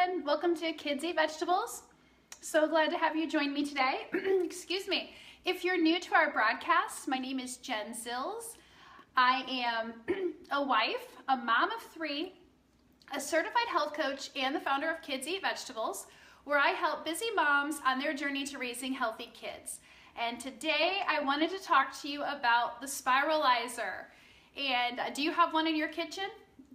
everyone. Welcome to Kids Eat Vegetables. So glad to have you join me today. Excuse me. If you're new to our broadcast, my name is Jen Zills. I am a wife, a mom of 3, a certified health coach, and the founder of Kids Eat Vegetables, where I help busy moms on their journey to raising healthy kids. And today I wanted to talk to you about the Spiralizer. And do you have one in your kitchen?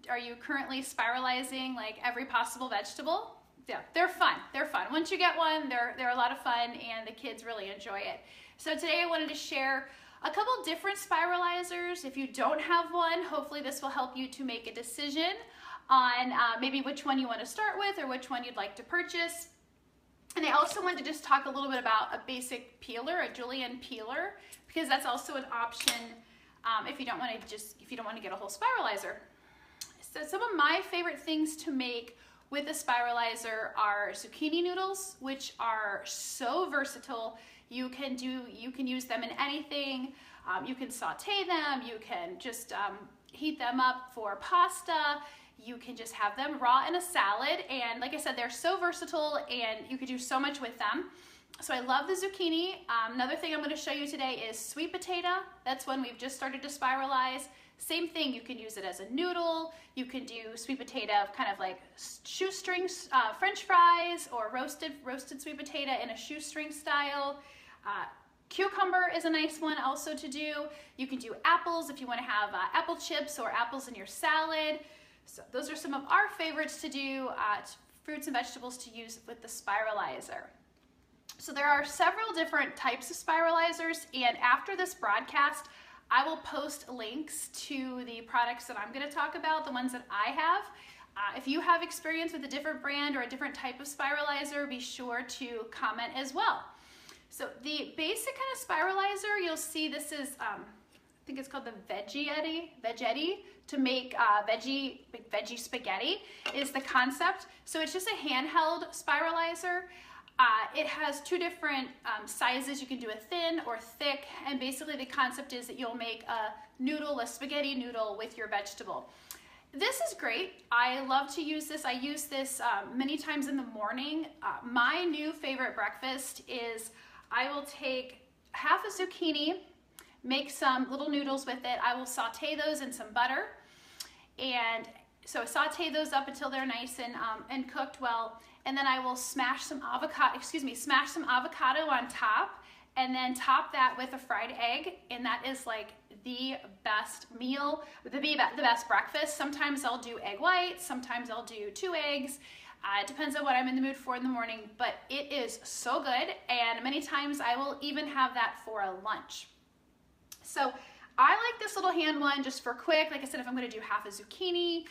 Are you currently spiralizing like every possible vegetable? Yeah, they're fun. They're fun. Once you get one, they're a lot of fun and the kids really enjoy it. So today I wanted to share a couple different spiralizers. If you don't have one, hopefully this will help you to make a decision on maybe which one you want to start with or which one you'd like to purchase. And I also wanted to just talk a little bit about a basic peeler, a julienne peeler, because that's also an option if you don't want to get a whole spiralizer. So some of my favorite things to make with a spiralizer are zucchini noodles, which are so versatile. You can use them in anything. You can saute them. You can just heat them up for pasta. You can just have them raw in a salad. And like I said, they're so versatile and you could do so much with them. So I love the zucchini. Another thing I'm going to show you today is sweet potato. That's one we've just started to spiralize. Same thing, you can use it as a noodle. You can do sweet potato kind of like shoestring French fries or roasted sweet potato in a shoestring style. Cucumber is a nice one also to do. You can do apples if you want to have apple chips or apples in your salad. So those are some of our favorites to do, fruits and vegetables to use with the Spiralizer. So there are several different types of spiralizers, and after this broadcast, I will post links to the products that I'm going to talk about, the ones that I have. If you have experience with a different brand or a different type of spiralizer, be sure to comment as well. So the basic kind of spiralizer, you'll see this is, I think it's called the Veggetti to make veggie spaghetti is the concept. So it's just a handheld spiralizer. It has 2 different sizes. You can do a thin or thick, and basically the concept is that you'll make a noodle, a spaghetti noodle with your vegetable. This is great. I love to use this. I use this many times in the morning. My new favorite breakfast is I will take half a zucchini, make some little noodles with it. I will saute those in some butter, and so saute those up until they're nice and cooked well. And then I will smash some avocado on top, and then top that with a fried egg, and that is like the best meal, the best breakfast. Sometimes I'll do egg whites, sometimes I'll do 2 eggs. It depends on what I'm in the mood for in the morning, but it is so good, and many times I will even have that for a lunch. So I like this little hand one just for quick. Like I said, if I'm going to do half a zucchini,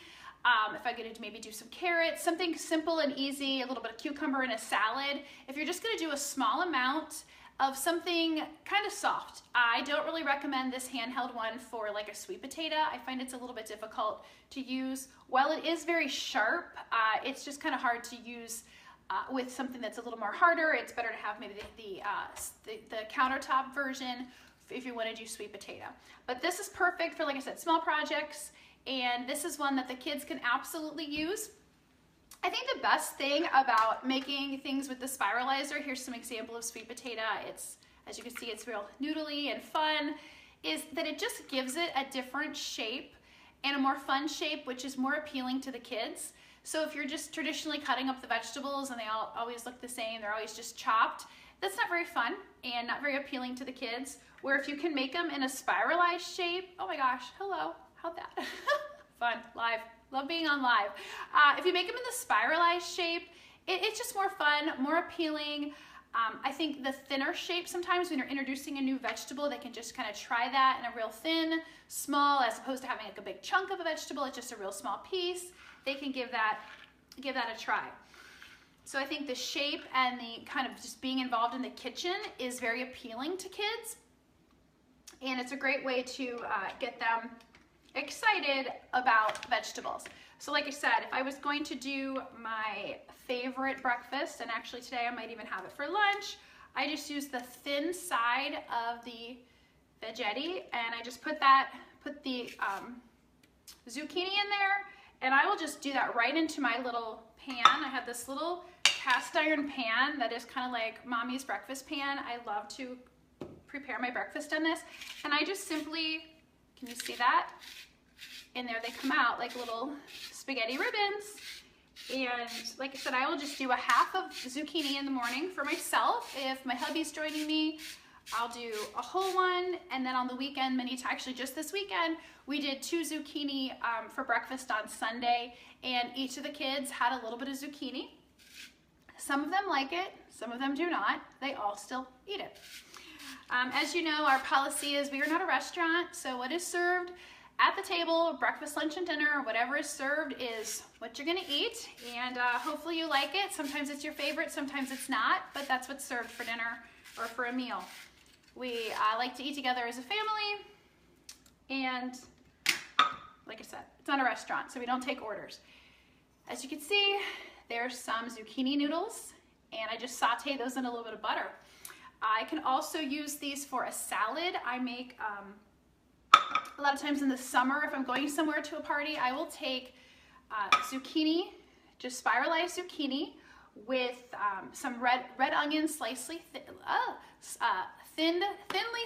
if I'm going to maybe do some carrots, something simple and easy, a little bit of cucumber in a salad. If you're just going to do a small amount of something kind of soft, I don't really recommend this handheld one for like a sweet potato. I find it's a little bit difficult to use. While it is very sharp, it's just kind of hard to use with something that's a little more harder. It's better to have maybe the countertop version if you want to do sweet potato. But this is perfect for, like I said, small projects. And this is one that the kids can absolutely use. I think the best thing about making things with the Spiralizer, here's some example of sweet potato. It's, as you can see, it's real noodly and fun, is that it just gives it a different shape and a more fun shape, which is more appealing to the kids. So if you're just traditionally cutting up the vegetables and they all always look the same, they're always just chopped, that's not very fun and not very appealing to the kids. Where if you can make them in a spiralized shape, oh my gosh, hello. How'd that? Fun, live, love being on live. If you make them in the spiralized shape, it's just more fun, more appealing. I think the thinner shape sometimes when you're introducing a new vegetable, they can just kind of try that in a real thin, small, as opposed to having like a big chunk of a vegetable. It's just a real small piece. They can give that a try. So I think the shape and the kind of just being involved in the kitchen is very appealing to kids. And it's a great way to get them excited about vegetables. So like I said, if I was going to do my favorite breakfast, and actually today I might even have it for lunch, I just use the thin side of the Veggetti, and I just put the zucchini in there, And I will just do that right into my little pan. I have this little cast iron pan that is kind of like mommy's breakfast pan. I love to prepare my breakfast in this. And I just simply, can you see that? And there they come out like little spaghetti ribbons. And like I said, I will just do a half of zucchini in the morning for myself. If my hubby's joining me, I'll do a whole one. And then on the weekend, actually just this weekend, we did 2 zucchini for breakfast on Sunday. And each of the kids had a little bit of zucchini. Some of them like it, some of them do not. They all still eat it. As you know, our policy is we are not a restaurant, so what is served at the table, breakfast, lunch, and dinner, whatever is served is what you're gonna eat, and hopefully you like it. Sometimes it's your favorite, sometimes it's not, but that's what's served for dinner or for a meal. We like to eat together as a family, and like I said, it's not a restaurant, so we don't take orders. As you can see, there's some zucchini noodles, and I just saute those in a little bit of butter. I can also use these for a salad. I make, a lot of times in the summer, if I'm going somewhere to a party, I will take zucchini, just spiralized zucchini with some red onions, thinly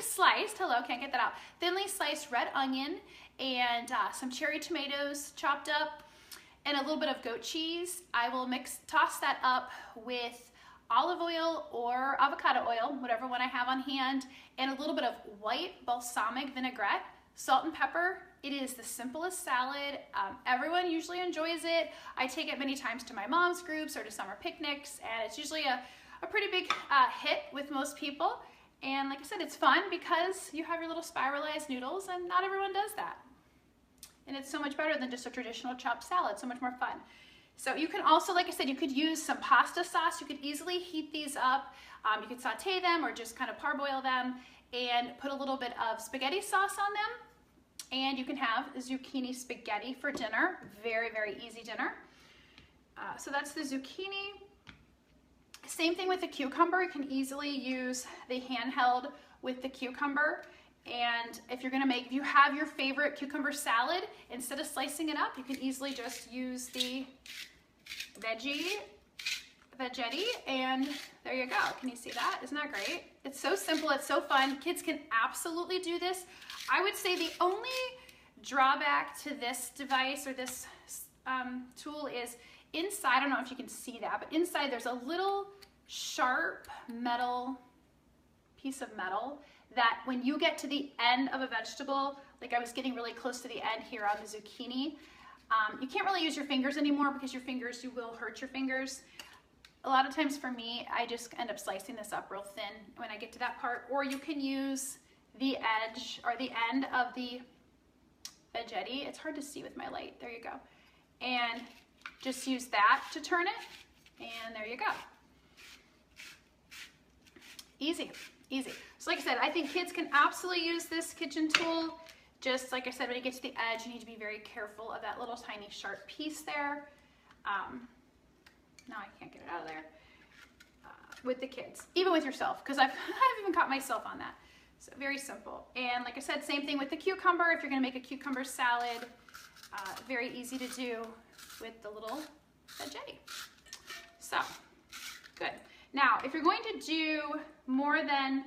sliced, hello, can't get that out, thinly sliced red onion, and some cherry tomatoes chopped up, and a little bit of goat cheese. I will toss that up with olive oil or avocado oil, whatever one I have on hand, and a little bit of white balsamic vinaigrette, salt and pepper. It is the simplest salad. Everyone usually enjoys it. I take it many times to my mom's groups or to summer picnics, and it's usually a pretty big hit with most people. And like I said, it's fun because you have your little spiralized noodles, and not everyone does that. And it's so much better than just a traditional chopped salad, so much more fun. So you can also, like I said, you could use some pasta sauce. You could easily heat these up. You could saute them or just kind of parboil them and put a little bit of spaghetti sauce on them. And you can have zucchini spaghetti for dinner. Very, very easy dinner. So that's the zucchini. Same thing with the cucumber. You can easily use the handheld with the cucumber. And if you have your favorite cucumber salad, instead of slicing it up, you can easily just use the veggetti, and there you go. Can you see that? Isn't that great? It's so simple, it's so fun. Kids can absolutely do this. I would say the only drawback to this device or this tool is inside, I don't know if you can see that, but inside there's a little sharp piece of metal that when you get to the end of a vegetable, like I was getting really close to the end here on the zucchini, you can't really use your fingers anymore because you will hurt your fingers. A lot of times for me, I just end up slicing this up real thin when I get to that part, or you can use the edge or the end of the veggetti. It's hard to see with my light. There you go. And just use that to turn it, and there you go. Easy, easy. So like I said, I think kids can absolutely use this kitchen tool. Just like I said, when you get to the edge, you need to be very careful of that little tiny sharp piece there. Now I can't get it out of there. With the kids, even with yourself, because I've even caught myself on that. So very simple. And like I said, same thing with the cucumber. If you're gonna make a cucumber salad, very easy to do with the little veggetti. So, good. Now, if you're going to do more than,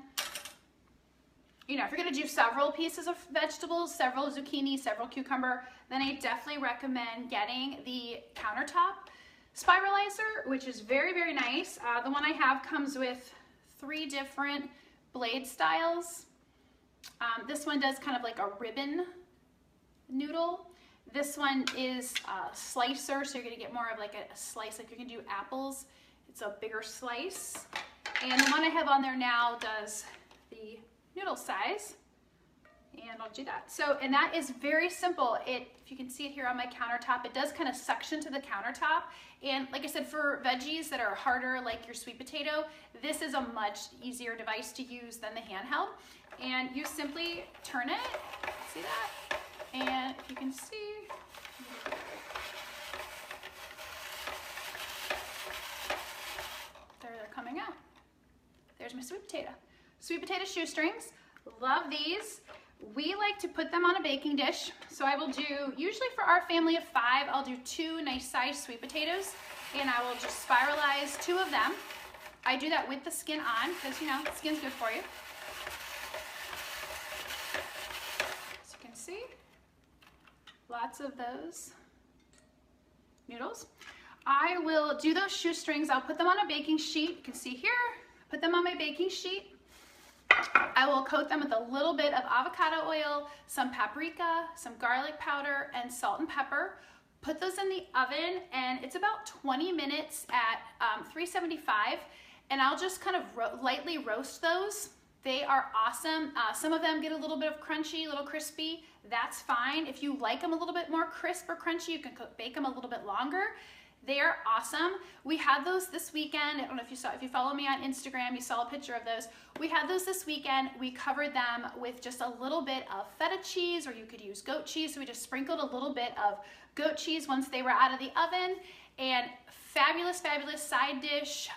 if you're gonna do several pieces of vegetables, several zucchini, several cucumber, then I definitely recommend getting the countertop Spiralizer, which is very, very nice. The one I have comes with 3 different blade styles. This one does kind of like a ribbon noodle. This one is a slicer, so you're gonna get more of like a slice, like you can do apples. It's a bigger slice. And the one I have on there now does the noodle size. And I'll do that. So, and that is very simple. If you can see it here on my countertop, it does kind of suction to the countertop. And like I said, for veggies that are harder, like your sweet potato, this is a much easier device to use than the handheld. And you simply turn it, see that? And if you can see, there they're coming out. There's my sweet potato. Sweet potato shoestrings, love these. We like to put them on a baking dish. So I will do, usually for our family of 5, I'll do 2 nice sized sweet potatoes, and I will just spiralize 2 of them. I do that with the skin on because, you know, the skin's good for you. As you can see, lots of those noodles. I will do those shoestrings. I'll put them on a baking sheet. You can see here, put them on my baking sheet. I will coat them with a little bit of avocado oil, some paprika, some garlic powder, and salt and pepper. Put those in the oven, and it's about 20 minutes at 375, and I'll just kind of lightly roast those. They are awesome. Some of them get a little bit of crunchy, a little crispy. That's fine. If you like them a little bit more crisp or crunchy, you can bake them a little bit longer. They are awesome. We had those this weekend. I don't know if you saw, if you follow me on Instagram, you saw a picture of those. We had those this weekend. We covered them with just a little bit of feta cheese, or you could use goat cheese. So we just sprinkled a little bit of goat cheese once they were out of the oven, and fabulous, fabulous side dish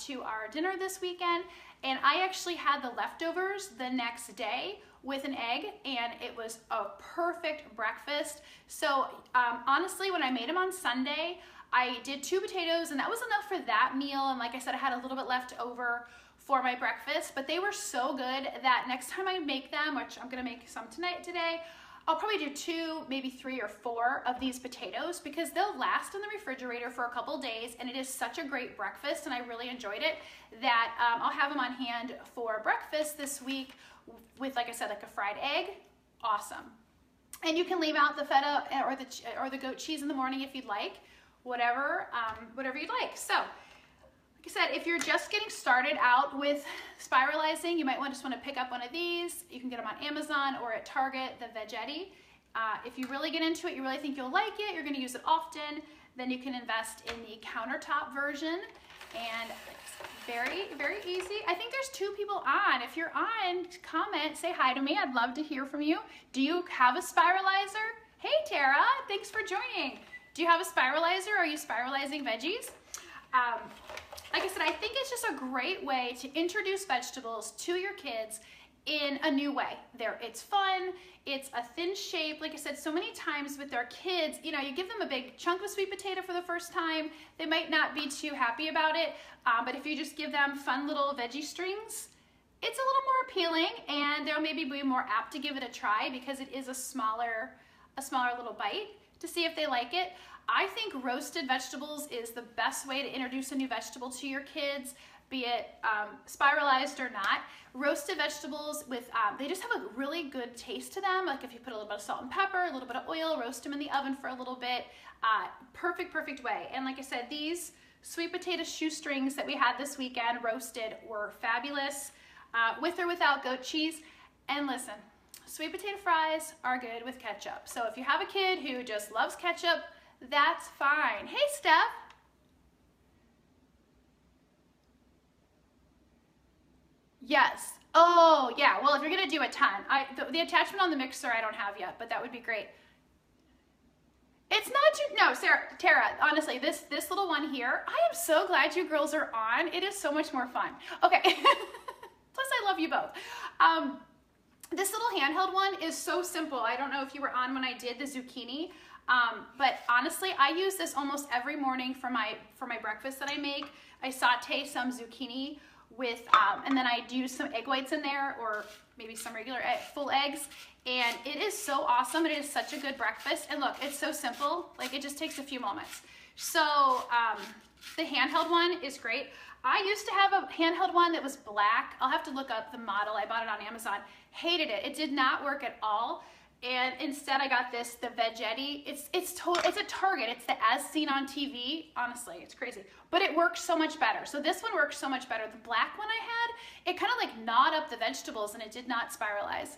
to our dinner this weekend. And I actually had the leftovers the next day with an egg, and it was a perfect breakfast. So honestly, when I made them on Sunday, I did 2 potatoes, and that was enough for that meal. And like I said, I had a little bit left over for my breakfast, but they were so good that next time I make them, which I'm gonna make some today, I'll probably do 2, maybe 3 or 4 of these potatoes, because they'll last in the refrigerator for a couple days, and it is such a great breakfast, and I really enjoyed it, that I'll have them on hand for breakfast this week with, like I said, like a fried egg. Awesome. And you can leave out the feta or the goat cheese in the morning if you'd like. Whatever you'd like. So, like I said, if you're just getting started out with spiralizing, you might just want to pick up one of these. You can get them on Amazon or at Target, the Veggetti. If you really get into it, you really think you'll like it, you're going to use it often, then you can invest in the countertop version. And it's very, very easy. I think there's 2 people on. If you're on, comment, say hi to me. I'd love to hear from you. Do you have a spiralizer? Hey, Tara, thanks for joining. Do you have a spiralizer? Are you spiralizing veggies? Like I said, I think it's just a great way to introduce vegetables to your kids in a new way. It's fun, it's a thin shape. Like I said, so many times with their kids, you know, you give them a big chunk of sweet potato for the first time, they might not be too happy about it, but if you just give them fun little veggie strings, it's a little more appealing, and they'll maybe be more apt to give it a try because it is a smaller little bite, to see if they like it. I think roasted vegetables is the best way to introduce a new vegetable to your kids, be it spiralized or not. Roasted vegetables with, they just have a really good taste to them. Like if you put a little bit of salt and pepper, a little bit of oil, roast them in the oven for a little bit. Perfect way. And like I said, these sweet potato shoestrings that we had this weekend roasted were fabulous, with or without goat cheese. And listen, sweet potato fries are good with ketchup. So if you have a kid who just loves ketchup, that's fine. Hey, Steph. Yes. Oh, yeah. Well, if you're going to do a ton, the attachment on the mixer I don't have yet, but that would be great. It's not too, no, Tara, honestly, this little one here, I am so glad you girls are on. It is so much more fun. Okay. Plus, I love you both. This little handheld one is so simple. I don't know if you were on when I did the zucchini, but honestly, I use this almost every morning for my breakfast that I make. I saute some zucchini with, and then I use some egg whites in there, or maybe some regular full eggs, and it is so awesome. It is such a good breakfast, and look, it's so simple. Like, it just takes a few moments. So the handheld one is great. I used to have a handheld one that was black. I'll have to look up the model. I bought it on Amazon. Hated it. It did not work at all. And instead I got this, the Veggetti. It's a Target. It's the As Seen on TV. Honestly, it's crazy. But it works so much better. So this one works so much better. The black one I had, it kind of like gnawed up the vegetables, and it did not spiralize.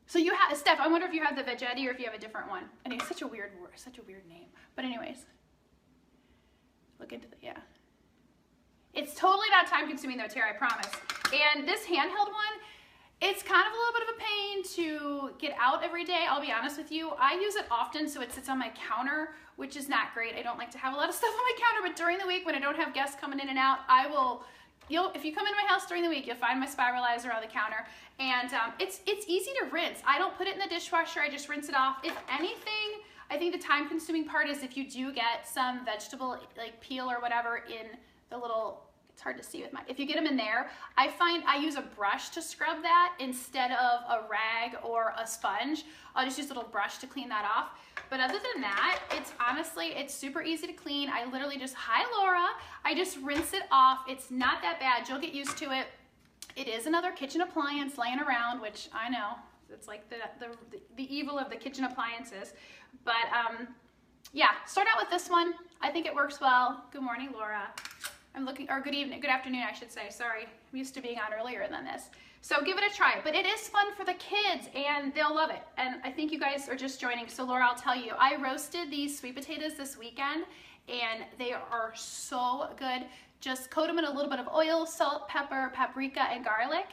So you have, Steph, I wonder if you have the Veggetti or if you have a different one. And it's such a weird word, such a weird name. But anyways, look into the, yeah. It's totally not time consuming though, Tara, I promise. And this handheld one, it's kind of a little bit of a pain to get out every day, I'll be honest with you. I use it often, so it sits on my counter, which is not great. I don't like to have a lot of stuff on my counter, but during the week when I don't have guests coming in and out, I will if you come into my house during the week, you'll find my Spiralizer on the counter, and it's easy to rinse. I don't put it in the dishwasher, I just rinse it off. If anything, I think the time-consuming part is if you do get some vegetable, like peel or whatever, in the little, it's hard to see with if you get them in there, I find I use a brush to scrub that instead of a rag or a sponge. I'll just use a little brush to clean that off. But other than that, it's super easy to clean. I literally just, hi Laura, I just rinse it off. It's not that bad. You'll get used to it. It is another kitchen appliance laying around, which I know, it's like the evil of the kitchen appliances. But yeah, start out with this one. I think it works well. Good morning, Laura. Or good evening, good afternoon, I should say. Sorry, I'm used to being on earlier than this. So give it a try, but it is fun for the kids and they'll love it. And I think you guys are just joining. So Laura, I'll tell you, I roasted these sweet potatoes this weekend and they are so good. Just coat them in a little bit of oil, salt, pepper, paprika, and garlic.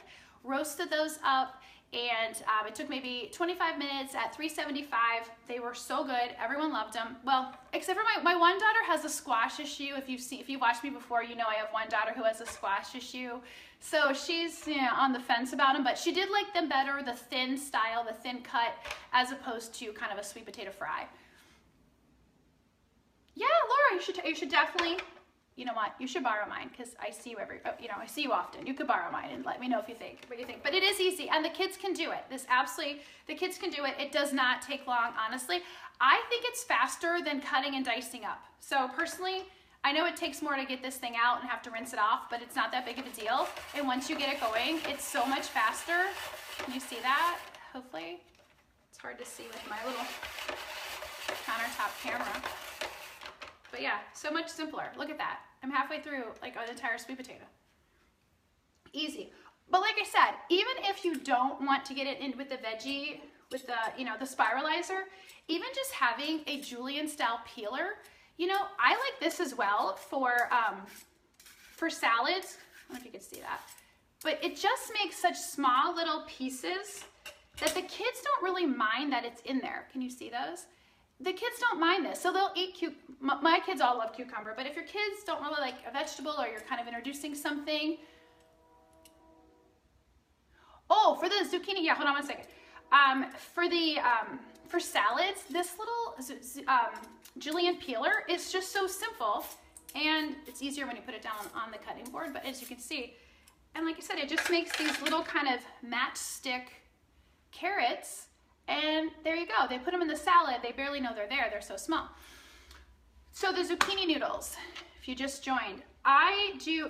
Roasted those up. And it took maybe 25 minutes at 375. They were so good. Everyone loved them. Well, except for my one daughter has a squash issue. If you've watched me before, you know I have one daughter who has a squash issue. So she's on the fence about them, but she did like them better, the thin style, the thin cut, as opposed to kind of a sweet potato fry. Yeah, Laura, you should definitely. You know what? You should borrow mine because I see you I see you often. You could borrow mine and let me know what you think. But it is easy and the kids can do it. The kids can do it. It does not take long, honestly. I think it's faster than cutting and dicing up. So personally, I know it takes more to get this thing out and have to rinse it off, but it's not that big of a deal. And once you get it going, it's so much faster. Can you see that? Hopefully. It's hard to see with my little countertop camera. But yeah, so much simpler. Look at that. I'm halfway through like an entire sweet potato. Easy. But like I said, even if you don't want to get it in with the veggie, with the, the Spiralizer, even just having a julienne style peeler, I like this as well for salads. I don't know if you can see that. But it just makes such small little pieces that the kids don't really mind that it's in there. Can you see those? The kids don't mind this, so they'll eat my kids all love cucumber, but if your kids don't really like a vegetable or you're kind of introducing something. Oh, for the zucchini, yeah, hold on one second. For salads, this little julienne peeler is just so simple, and it's easier when you put it down on the cutting board, but as you can see, and like I said, it just makes these little kind of matchstick carrots. And there you go. They put them in the salad. They barely know they're there. They're so small. So the zucchini noodles, if you just joined,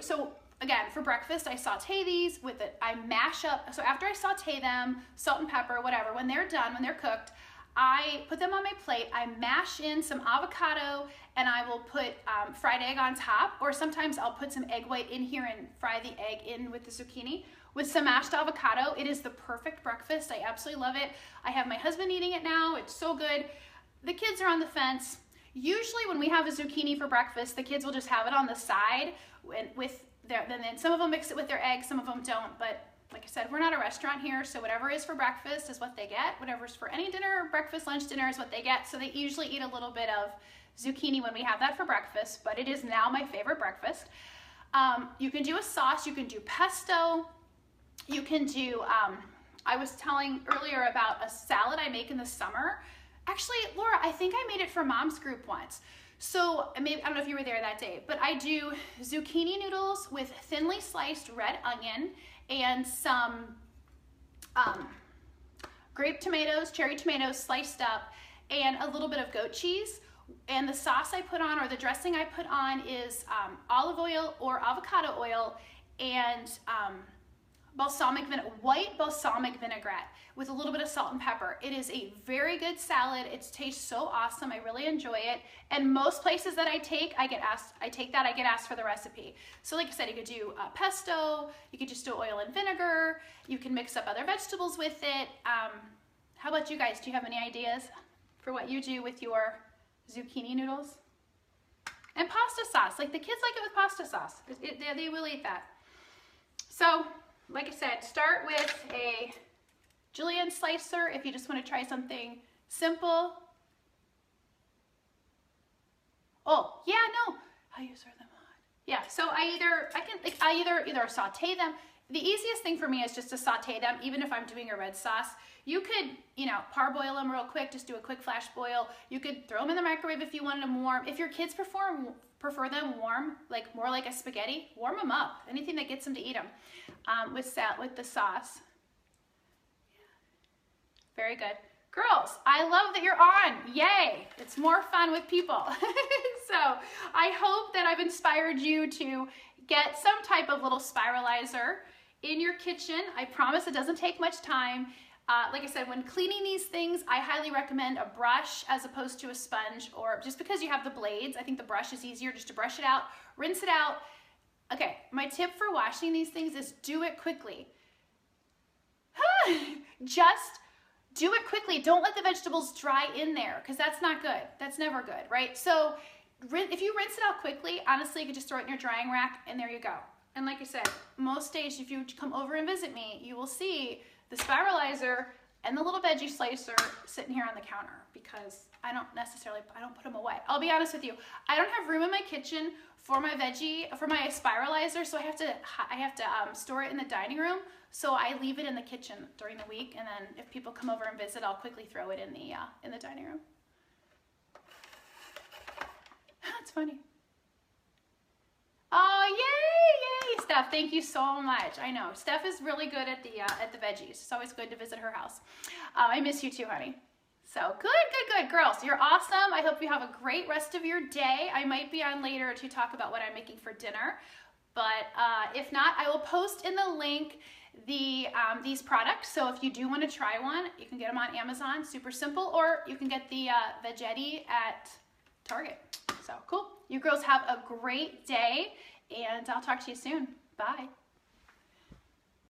so again, for breakfast, I saute these I mash up. So after I saute them, salt and pepper, whatever, when they're done, when they're cooked, I put them on my plate. I mash in some avocado and I will put fried egg on top, or sometimes I'll put some egg white in here and fry the egg in with the zucchini. With some mashed avocado, it is the perfect breakfast. I absolutely love it. I have my husband eating it now. It's so good. The kids are on the fence. Usually when we have a zucchini for breakfast, the kids will just have it on the side then some of them mix it with their eggs, some of them don't. But like I said, we're not a restaurant here, so whatever is for breakfast is what they get. Whatever's for any dinner, breakfast, lunch, dinner is what they get. So they usually eat a little bit of zucchini when we have that for breakfast, but it is now my favorite breakfast. You can do a sauce, you can do pesto. You can do, I was telling earlier about a salad I make in the summer. Actually, Laura, I think I made it for Mom's group once. So maybe, I don't know if you were there that day, but I do zucchini noodles with thinly sliced red onion and some grape tomatoes, cherry tomatoes sliced up, and a little bit of goat cheese. And the sauce I put on, or the dressing I put on, is olive oil or avocado oil and white balsamic vinaigrette with a little bit of salt and pepper. It is a very good salad. It tastes so awesome. I really enjoy it. And most places that I get asked for the recipe. So like I said, you could do pesto, you could just do oil and vinegar, you can mix up other vegetables with it. How about you guys? Do you have any ideas for what you do with your zucchini noodles? And pasta sauce, like the kids like it with pasta sauce. They will eat that. So, like I said, start with a julienne slicer if you just want to try something simple. Oh, yeah, no. How you serve them hot? Yeah, so I either saute them. The easiest thing for me is just to saute them, even if I'm doing a red sauce. You could, you know, parboil them real quick, just do a quick flash boil. You could throw them in the microwave if you wanted them warm. If your kids prefer them warm, like more like a spaghetti, warm them up. Anything that gets them to eat them with the sauce. Very good. Girls, I love that you're on. Yay! It's more fun with people. So I hope that I've inspired you to get some type of little spiralizer in your kitchen. I promise it doesn't take much time. Like I said, when cleaning these things, I highly recommend a brush as opposed to a sponge, or just because you have the blades, I think the brush is easier just to brush it out, rinse it out. Okay, my tip for washing these things is do it quickly. Just do it quickly. Don't let the vegetables dry in there, because that's not good. That's never good, right? So if you rinse it out quickly, honestly, you could just throw it in your drying rack, and there you go. And like I said, most days, if you come over and visit me, you will see the Spiralizer and the little veggie slicer sitting here on the counter, because I don't put them away. I'll be honest with you. I don't have room in my kitchen for my Spiralizer, so I have to store it in the dining room. So I leave it in the kitchen during the week, and then if people come over and visit, I'll quickly throw it in the dining room. That's funny. Oh, yay, Steph. Thank you so much. I know. Steph is really good at the veggies. It's always good to visit her house. I miss you too, honey. So good, girls. You're awesome. I hope you have a great rest of your day. I might be on later to talk about what I'm making for dinner. But if not, I will post in the link these products. So if you do want to try one, you can get them on Amazon. Super simple. Or you can get the Veggetti at Target. So cool. You girls have a great day, and I'll talk to you soon. Bye.